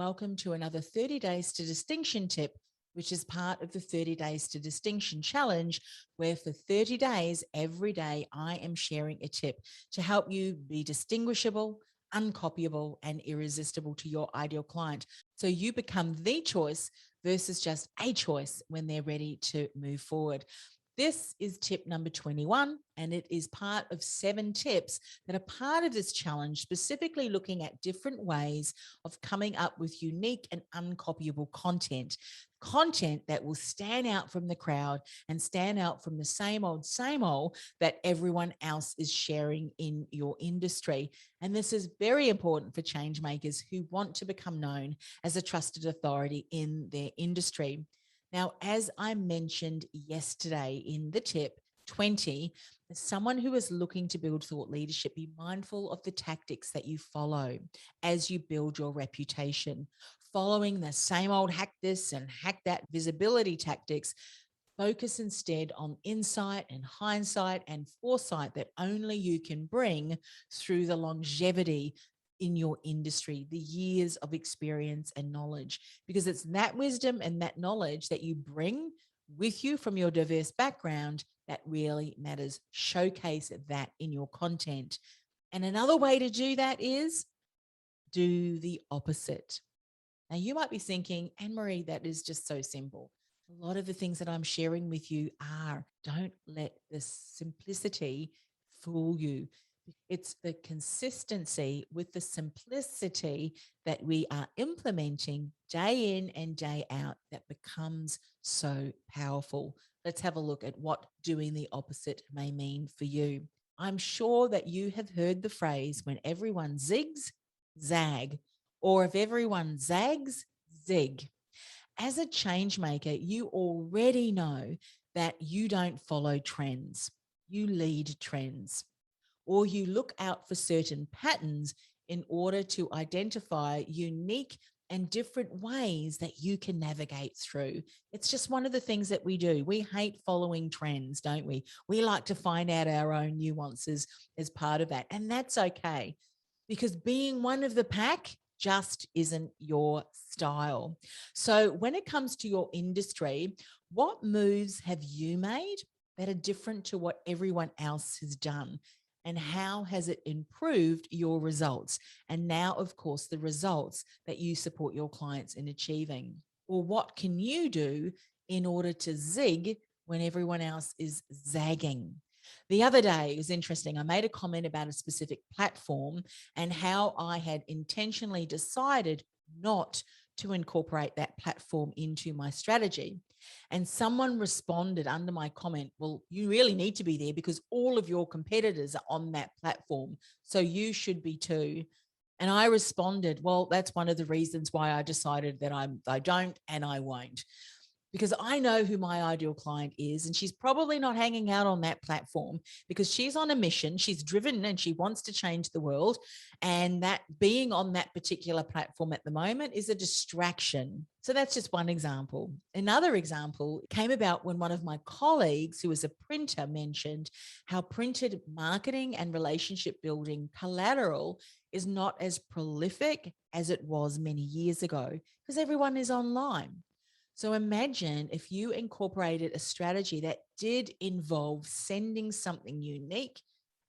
welcome to another 30 Days to Distinction tip, which is part of the 30 Days to Distinction challenge, where for 30 days, every day, I am sharing a tip to help you be distinguishable, uncopyable, and irresistible to your ideal client. So you become the choice versus just a choice when they're ready to move forward. This is tip number 21, and it is part of 7 tips that are part of this challenge, specifically looking at different ways of coming up with unique and uncopyable content that will stand out from the crowd and stand out from the same old that everyone else is sharing in your industry. And this is very important for change makers who want to become known as a trusted authority in their industry. Now, as I mentioned yesterday in the tip 20, as someone who is looking to build thought leadership, be mindful of the tactics that you follow as you build your reputation. Following the same old hack this and hack that visibility tactics, focus instead on insight and hindsight and foresight that only you can bring through the longevity in your industry, the years of experience and knowledge, because it's that wisdom and that knowledge that you bring with you from your diverse background that really matters. Showcase that in your content. And another way to do that is do the opposite. Now, you might be thinking, Anne-Marie, that is just so simple. A lot of the things that I'm sharing with you don't let the simplicity fool you. It's the consistency with the simplicity that we are implementing day in and day out that becomes so powerful. Let's have a look at what doing the opposite may mean for you. I'm sure that you have heard the phrase, when everyone zigs, zag, or if everyone zags, zig. As a change maker, you already know that you don't follow trends, you lead trends, or you look out for certain patterns in order to identify unique and different ways that you can navigate through. It's just one of the things that we do. We hate following trends, don't we? We like to find out our own nuances as part of that. And that's okay, because being one of the pack just isn't your style. So when it comes to your industry, what moves have you made that are different to what everyone else has done? And how has it improved your results? And now, of course, the results that you support your clients in achieving. Or what can you do in order to zig when everyone else is zagging? The other day, it was interesting. I made a comment about a specific platform and how I had intentionally decided not to incorporate that platform into my strategy. And someone responded under my comment, well, you really need to be there because all of your competitors are on that platform. So you should be too. And I responded, well, that's one of the reasons why I decided that I don't and I won't. Because I know who my ideal client is, and she's probably not hanging out on that platform because she's on a mission, she's driven and she wants to change the world. And that being on that particular platform at the moment is a distraction. So that's just one example. Another example came about when one of my colleagues, who was a printer, mentioned how printed marketing and relationship building collateral is not as prolific as it was many years ago because everyone is online. So imagine if you incorporated a strategy that did involve sending something unique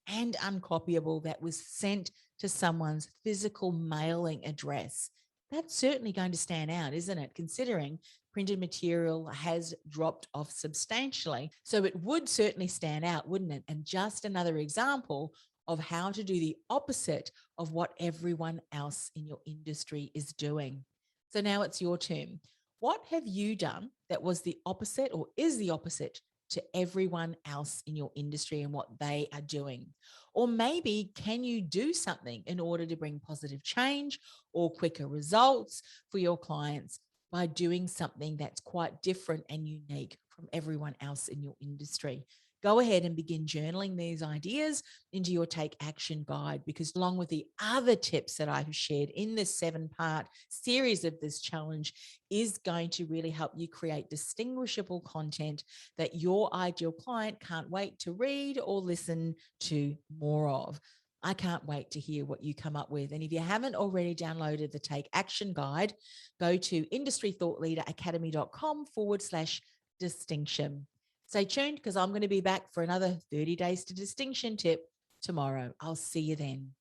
and uncopyable that was sent to someone's physical mailing address. That's certainly going to stand out, isn't it? Considering printed material has dropped off substantially. So it would certainly stand out, wouldn't it? And just another example of how to do the opposite of what everyone else in your industry is doing. So now it's your turn. What have you done that was the opposite or is the opposite to everyone else in your industry and what they are doing? Or maybe can you do something in order to bring positive change or quicker results for your clients by doing something that's quite different and unique from everyone else in your industry? Go ahead and begin journaling these ideas into your Take Action Guide, because along with the other tips that I have shared in this 7-part series of this challenge is going to really help you create distinguishable content that your ideal client can't wait to read or listen to more of. I can't wait to hear what you come up with. And if you haven't already downloaded the Take Action Guide, go to industrythoughtleaderacademy.com/distinction. Stay tuned because I'm going to be back for another 30 Days to Distinction tip tomorrow. I'll see you then.